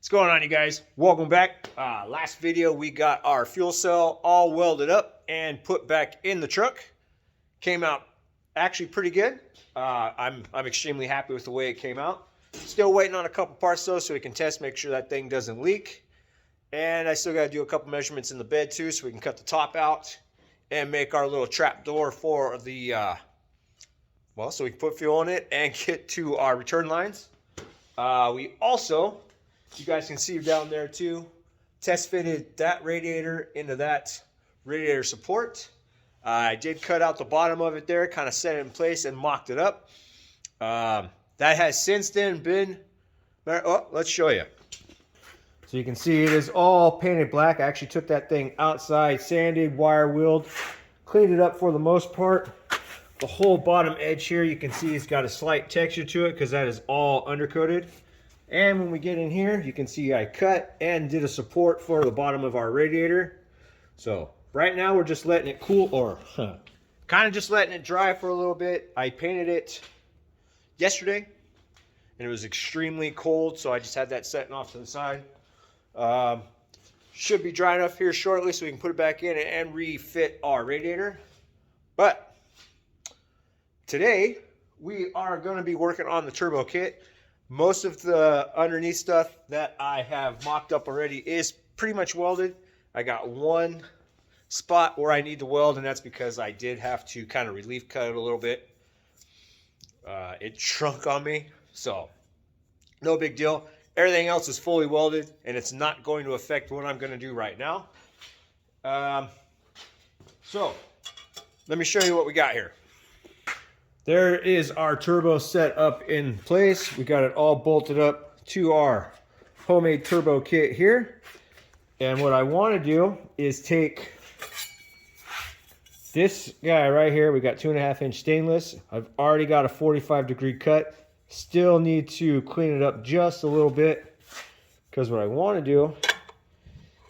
What's going on, you guys? Welcome back. Last video we got our fuel cell all welded up and put back in the truck. Came out actually pretty good. I'm extremely happy with the way it came out. Still waiting on a couple parts though, so we can test, make sure that thing doesn't leak. And I still got to do a couple measurements in the bed too, so we can cut the top out and make our little trap door for the so we can put fuel in it and get to our return lines. We also, you guys can see down there too, test fitted that radiator into that radiator support. I did cut out the bottom of it there, kind of set it in place and mocked it up. That has since then been, let's show you. So you can see it is all painted black. I actually took that thing outside, sanded, wire wheeled, cleaned it up for the most part. The whole bottom edge here, you can see it's got a slight texture to it because that is all undercoated. And when we get in here, you can see I cut and did a support for the bottom of our radiator. So right now we're just letting it cool, or kind of just letting it dry for a little bit. I painted it yesterday and it was extremely cold, so I just had that setting off to the side. Should be dry enough here shortly so we can put it back in and refit our radiator. But today we are going to be working on the turbo kit. Most of the underneath stuff that I have mocked up already is pretty much welded. I got one spot where I need to weld, and that's because I did have to kind of relief cut it a little bit. It shrunk on me, so no big deal. Everything else is fully welded, and it's not going to affect what I'm going to do right now. So let me show you what we got here. There is our turbo set up in place. We got it all bolted up to our homemade turbo kit here. And what I want to do is take this guy right here. We got 2.5-inch stainless. I've already got a 45-degree cut. Still need to clean it up just a little bit, because what I want to do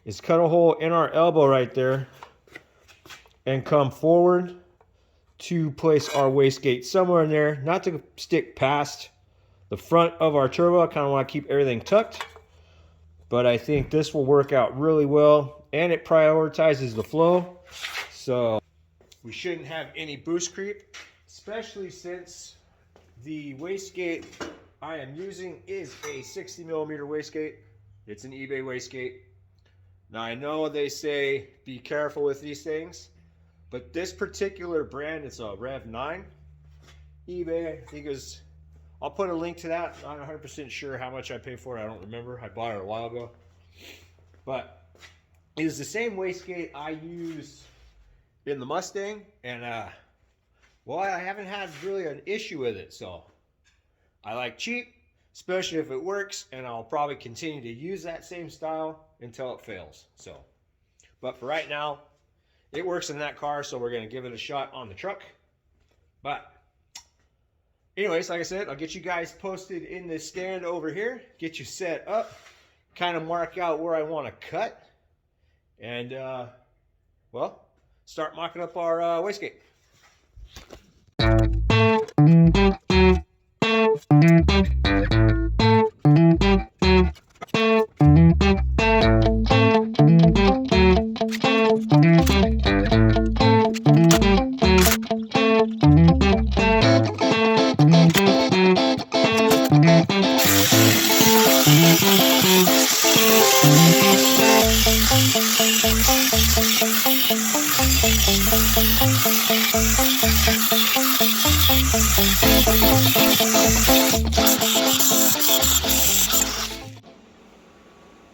is cut a hole in our elbow right there and come forward to place our wastegate somewhere in there, not to stick past the front of our turbo. I kind of want to keep everything tucked, but I think this will work out really well, and it prioritizes the flow, so we shouldn't have any boost creep, especially since the wastegate I am using is a 60mm wastegate. It's an eBay wastegate. Now I know they say be careful with these things, but this particular brand, it's a Rev 9 eBay. I think is, I'll put a link to that. I'm not 100% sure how much I paid for it. I don't remember. I bought it a while ago. But it is the same wastegate I use in the Mustang, and well, I haven't had really an issue with it. So I like cheap, especially if it works, and I'll probably continue to use that same style until it fails. So, but for right now, it works in that car, so we're going to give it a shot on the truck. But anyways, like I said, I'll get you guys posted in this stand over here, get you set up, kind of mark out where I want to cut, and well, start mocking up our wastegate.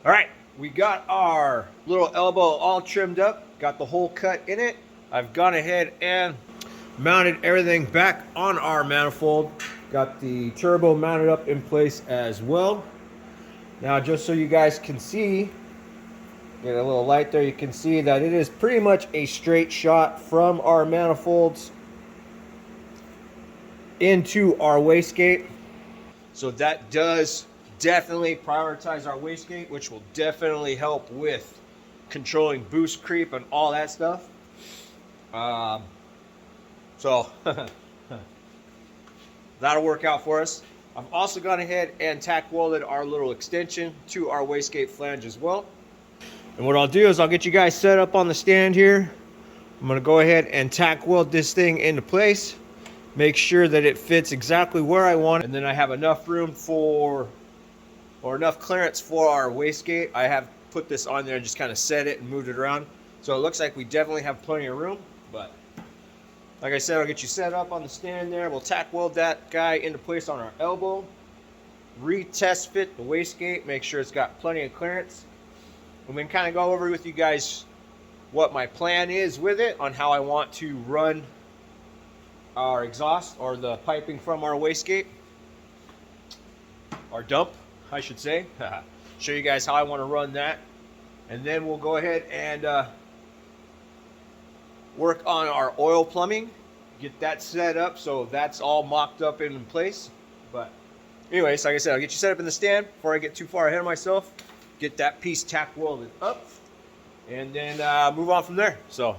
All right, we got our little elbow all trimmed up, got the hole cut in it. I've gone ahead and mounted everything back on our manifold. Got the turbo mounted up in place as well. Now, just so you guys can see, get a little light there, you can see that it is pretty much a straight shot from our manifolds into our wastegate. So that does definitely prioritize our wastegate, which will definitely help with controlling boost creep and all that stuff. So that'll work out for us. I've also gone ahead and tack welded our little extension to our wastegate flange as well. And what I'll do is I'll get you guys set up on the stand here. I'm going to go ahead and tack weld this thing into place. Make sure that it fits exactly where I want it. And then I have enough room for, or enough clearance for our wastegate. I have put this on there and just kind of set it and moved it around. So it looks like we definitely have plenty of room. But like I said, I'll get you set up on the stand there. We'll tack weld that guy into place on our elbow. Retest fit the wastegate. Make sure it's got plenty of clearance. And we can kind of go over with you guys what my plan is with it, on how I want to run our exhaust or the piping from our wastegate, our dump I should say. Show you guys how I want to run that, and then we'll go ahead and work on our oil plumbing, get that set up so that's all mocked up and in place. But anyways, like I said, I'll get you set up in the stand before I get too far ahead of myself. Get that piece tack welded up, and then move on from there. So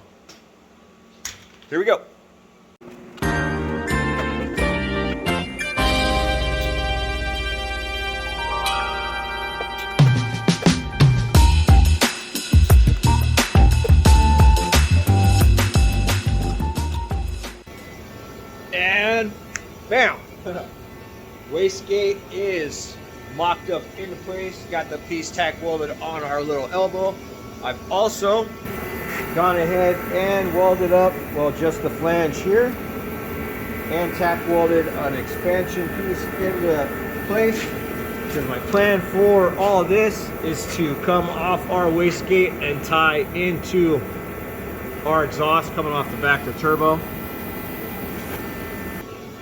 here we go. And bam! Wastegate is mocked up into place. Got the piece tack welded on our little elbow. I've also gone ahead and welded up, well, just the flange here, and tack welded an expansion piece into place. Because my plan for all of this is to come off our wastegate and tie into our exhaust coming off the back of the turbo.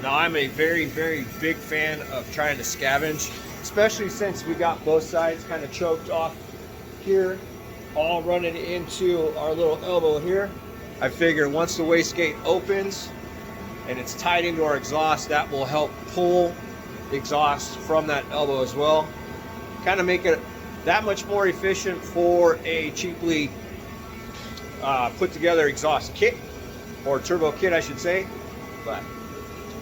Now, I'm a very, very big fan of trying to scavenge, especially since we got both sides kind of choked off here, all running into our little elbow here. I figure once the wastegate opens and it's tied into our exhaust, that will help pull exhaust from that elbow as well. Kind of make it that much more efficient for a cheaply put together exhaust kit, or turbo kit I should say. But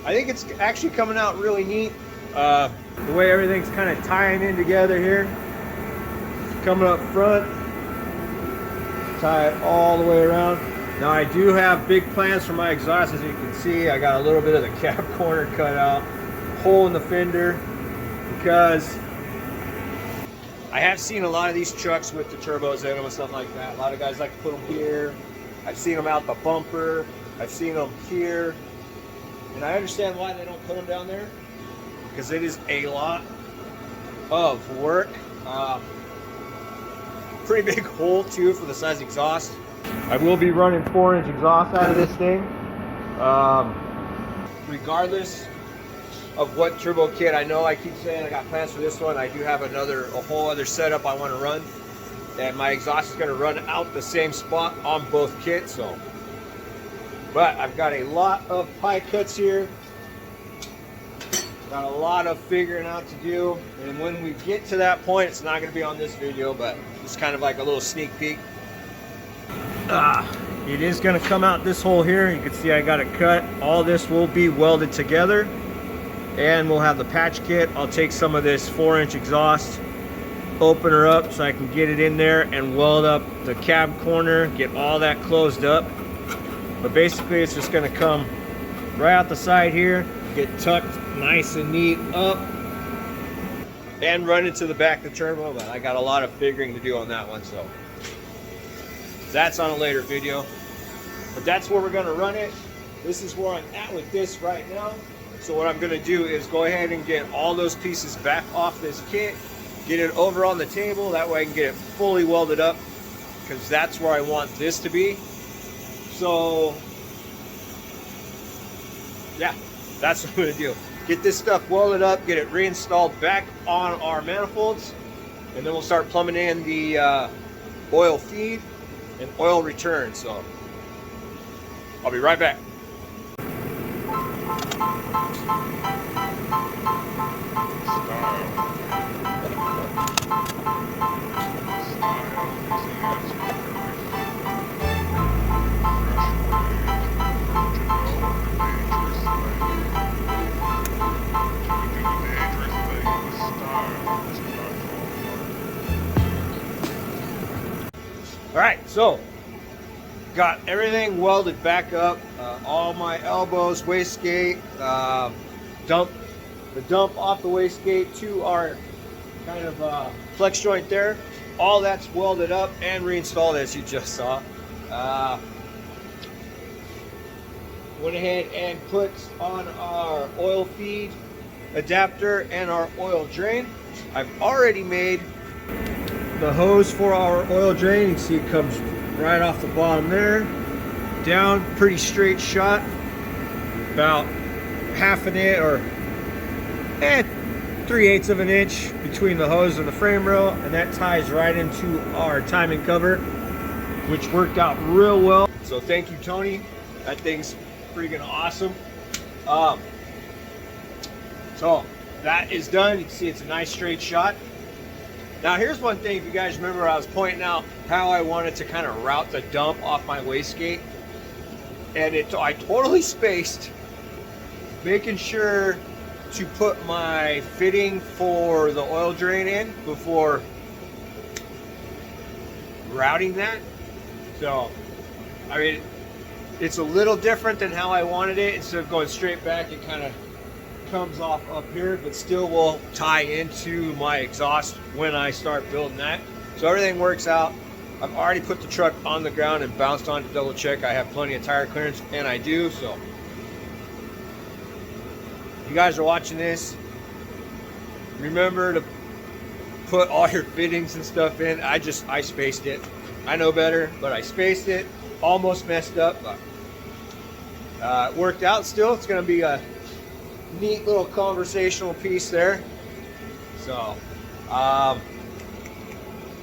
I think it's actually coming out really neat. The way everything's kind of tying in together here. Coming up front, tie it all the way around. Now I do have big plans for my exhaust. As you can see, I got a little bit of the cab corner cut out, hole in the fender, because I have seen a lot of these trucks with the turbos in them and stuff like that. A lot of guys like to put them here. I've seen them out the bumper. I've seen them here. And I understand why they don't put them down there, because it is a lot of work. Pretty big hole too for the size exhaust. I will be running 4-inch exhaust out of this thing. Regardless of what turbo kit, I know I keep saying I got plans for this one. I do have a whole other setup I want to run, and my exhaust is going to run out the same spot on both kits. So. But I've got a lot of pie cuts here. Got a lot of figuring out to do. And when we get to that point, it's not going to be on this video, but it's kind of like a little sneak peek. It is going to come out this hole here. You can see I got it cut. All this will be welded together. And we'll have the patch kit. I'll take some of this 4-inch exhaust, open her up so I can get it in there and weld up the cab corner, get all that closed up. But basically it's just going to come right out the side here, get tucked nice and neat up, and run into the back of the turbo. But I got a lot of figuring to do on that one, so that's on a later video. But that's where we're going to run it. This is where I'm at with this right now. So what I'm going to do is go ahead and get all those pieces back off this kit, get it over on the table, that way I can get it fully welded up, because that's where I want this to be. So, yeah, that's what I'm going to do. Get this stuff welded up, get it reinstalled back on our manifolds, and then we'll start plumbing in the oil feed and oil return. So, I'll be right back. All right, so got everything welded back up. All my elbows, wastegate, dump off the wastegate to our kind of flex joint there. All that's welded up and reinstalled, as you just saw. Went ahead and put on our oil feed adapter and our oil drain. I've already made the hose for our oil drain. You can see it comes right off the bottom there, down, pretty straight shot, about half an inch or 3/8 of an inch between the hose and the frame rail, and that ties right into our timing cover, which worked out real well. So thank you, Tony. That thing's freaking awesome. So that is done. You can see it's a nice straight shot. Now here's one thing, if you guys remember, I was pointing out how I wanted to kind of route the dump off my wastegate, and I totally spaced, making sure to put my fitting for the oil drain in before routing that. So I mean, it's a little different than how I wanted it. Instead of going straight back, it kind of comes off up here, but still will tie into my exhaust when I start building that. So everything works out. I've already put the truck on the ground and bounced on to double check I have plenty of tire clearance, and I do. So if you guys are watching this, remember to put all your fittings and stuff in. I spaced it. I know better, but I spaced it. Almost messed up, but it worked out still. It's going to be a neat little conversational piece there. So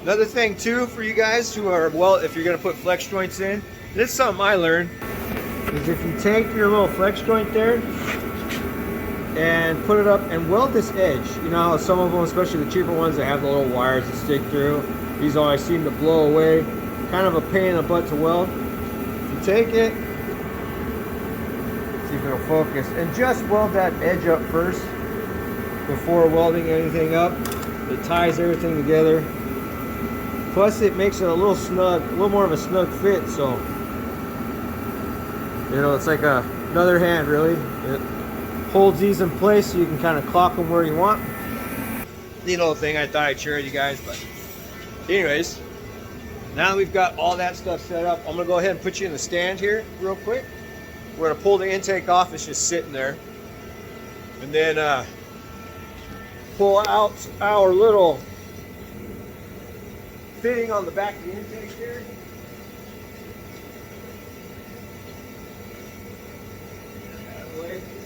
another thing too for you guys who are, well, if you're going to put flex joints in, this is something I learned, is if you take your little flex joint there and put it up and weld this edge. You know how some of them, especially the cheaper ones, that have the little wires that stick through, these always seem to blow away. Kind of a pain in the butt to weld. If you take it, see if it'll focus, and just weld that edge up first before welding anything up. It ties everything together. Plus it makes it a little snug, a little more of a snug fit, so you know, it's like another hand really. It holds these in place so you can kind of clock them where you want. Neat little thing I thought I'd share with you guys. But anyways, now that we've got all that stuff set up, I'm gonna go ahead and put you in the stand here real quick. We're gonna pull the intake off. It's just sitting there, and then pull out our little fitting on the back of the intake here.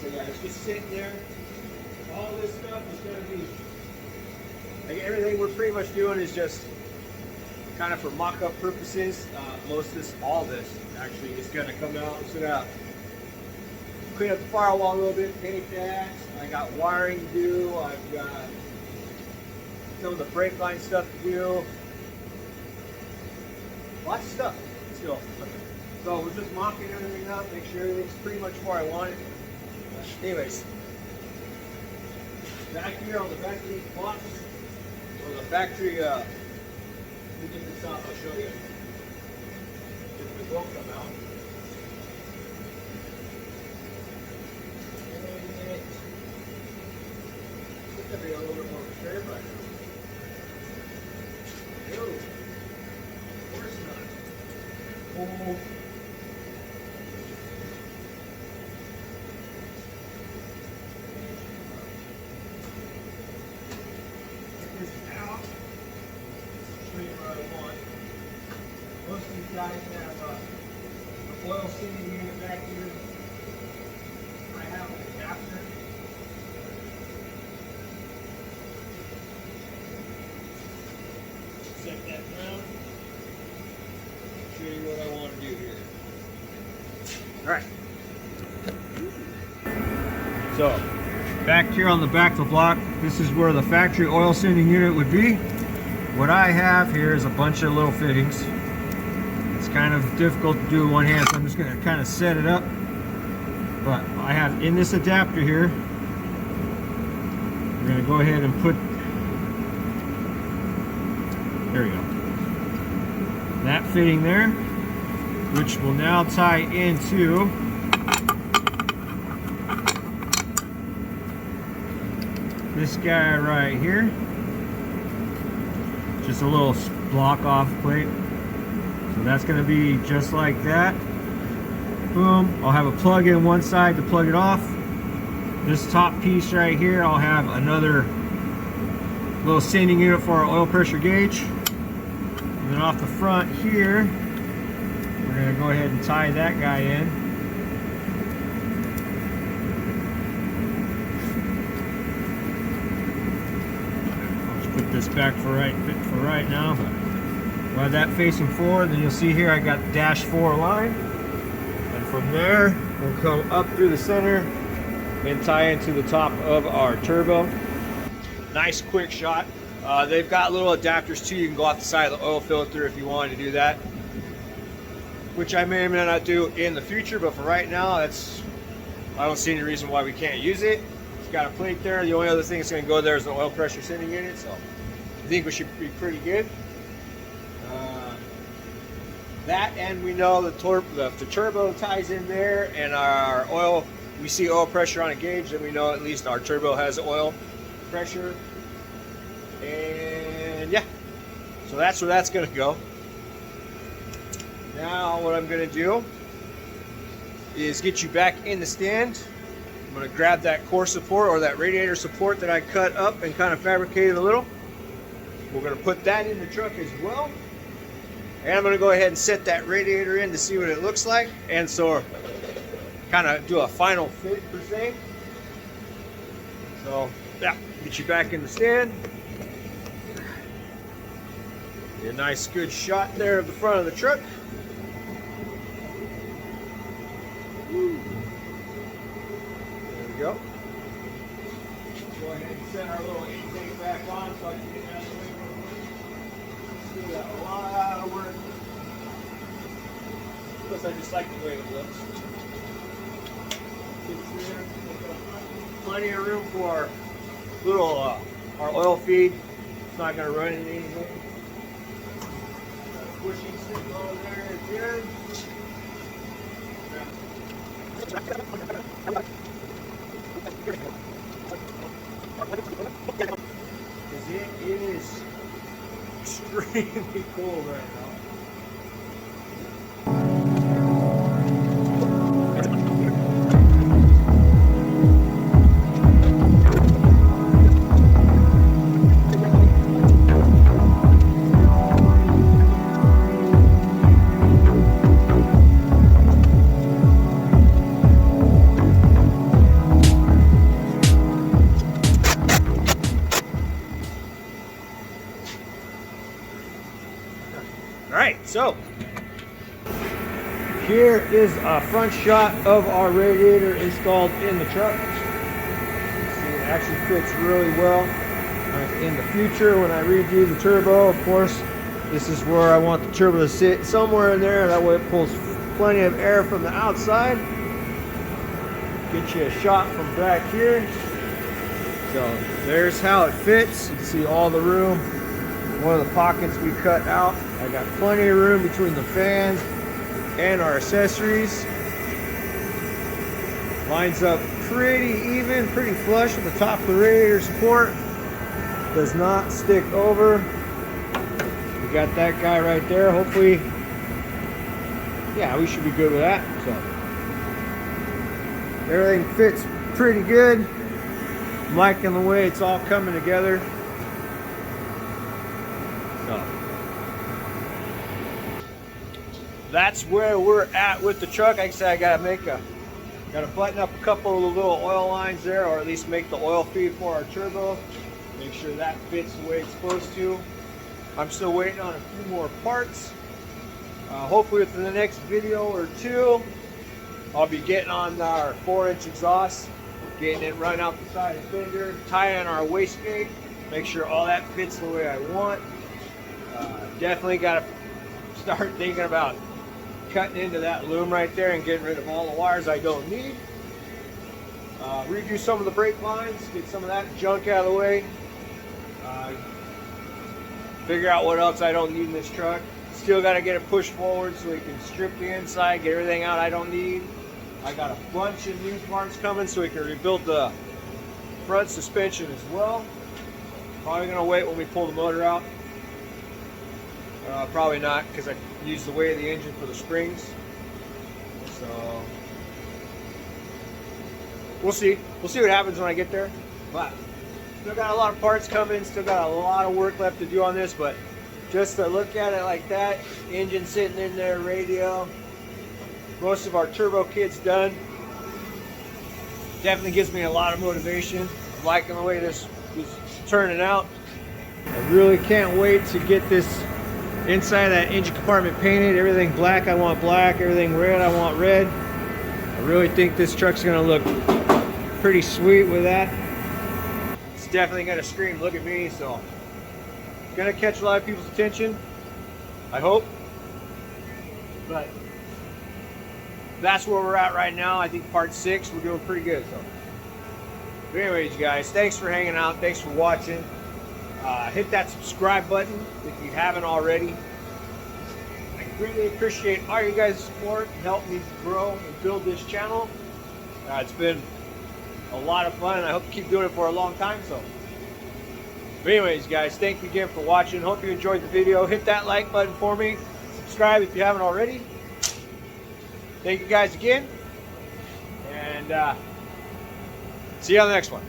So yeah, it's just sitting there. All this stuff is gonna be, like, everything we're pretty much doing is just kind of for mock-up purposes. Most of this, all this actually is gonna come out. I'm just gonna clean up the firewall a little bit, paint that. I got wiring to do. I've got some of the brake line stuff to do. Lots of stuff still. So we're just mocking everything up, make sure everything's pretty much where I want it. Anyways, back here on the back of these blocks, or the factory, let me get this out, I'll show you. It will come out. It's going to be a little bit more prepared right now. No, of course not. Oh. Most of these guys have an oil sending unit back here. I have an adapter. Set that down. Show you what I want to do here. Alright. So, back here on the back of the block, this is where the factory oil sending unit would be. What I have here is a bunch of little fittings. It's kind of difficult to do with one hand, so I'm just going to kind of set it up. But I have in this adapter here, we're going to go ahead and put, there we go. that fitting there, which will now tie into this guy right here. Just a little block off plate. So that's going to be just like that. Boom. I'll have a plug in one side to plug it off. This top piece right here, I'll have another little sanding unit for our oil pressure gauge. And then off the front here, we're going to go ahead and tie that guy in. Put this back for right now. We'll have that facing forward, then you'll see here I got dash 4 line, and from there we'll come up through the center and tie into the top of our turbo. Nice quick shot. They've got little adapters too. You can go off the side of the oil filter if you wanted to do that, which I may or may not do in the future, but for right now, I don't see any reason why we can't use it. It's got a plate there. The only other thing that's going to go there is the oil pressure sending unit, so I think we should be pretty good. That, and we know the turbo ties in there, and our oil, we see oil pressure on a gauge, then we know at least our turbo has oil pressure. And yeah, so that's where that's going to go. Now what I'm going to do is get you back in the stand. I'm going to grab that core support or that radiator support that I cut up and kind of fabricated a little. We're going to put that in the truck as well. And I'm going to go ahead and set that radiator in to see what it looks like. And so kind of do a final fit per se. So yeah, get you back in the stand. Get a nice good shot there of the front of the truck. Woo. There we go. Go ahead and set our little intake back on so I can get that away real quick. Still got a lot of work. Plus I just like the way it looks. Plenty of room for our little our oil feed. It's not going to run into anything. Pushing stick over there is good. Because it is extremely cold right now. So here is a front shot of our radiator installed in the truck. See, it actually fits really well. In the future, when I redo the turbo, of course, this is where I want the turbo to sit, somewhere in there. That way it pulls plenty of air from the outside. Get you a shot from back here. So there's how it fits. You can see all the room. One of the pockets we cut out. I got plenty of room between the fans and our accessories. Lines up pretty even, pretty flush with the top of the radiator support. Does not stick over. We got that guy right there. Hopefully, yeah, we should be good with that. So everything fits pretty good. I'm liking the way it's all coming together. That's where we're at with the truck. Like I said, I gotta button up a couple of the little oil lines there, or at least make the oil feed for our turbo. Make sure that fits the way it's supposed to. I'm still waiting on a few more parts. Hopefully within the next video or two, I'll be getting on our 4-inch exhaust, getting it run out the side of the fender, tying our wastegate, make sure all that fits the way I want. Definitely gotta start thinking about cutting into that loom right there and getting rid of all the wires I don't need. Redo some of the brake lines, get some of that junk out of the way. Figure out what else I don't need in this truck. Still got to get it pushed forward so we can strip the inside, get everything out I don't need. I got a bunch of new parts coming so we can rebuild the front suspension as well. Probably going to wait when we pull the motor out. Probably not, because I use the weight of the engine for the springs. So we'll see. We'll see what happens when I get there. But still got a lot of parts coming. Still got a lot of work left to do on this. But just to look at it like that, engine sitting in there, radio, most of our turbo kit's done. Definitely gives me a lot of motivation. I'm liking the way this is turning out. I really can't wait to get this inside of that engine compartment painted. Everything black, I want black. Everything red, I want red. I really think this truck's gonna look pretty sweet with that. It's definitely gonna scream, look at me, so it's gonna catch a lot of people's attention, I hope. But that's where we're at right now. I think part 6, we're doing pretty good. So, but anyways, guys, thanks for hanging out. Thanks for watching. Hit that subscribe button if you haven't already. I greatly appreciate all you guys' support and help me grow and build this channel. It's been a lot of fun, and I hope to keep doing it for a long time. So, but anyways, guys, thank you again for watching. Hope you enjoyed the video. Hit that like button for me. Subscribe if you haven't already. Thank you guys again, and see you on the next one.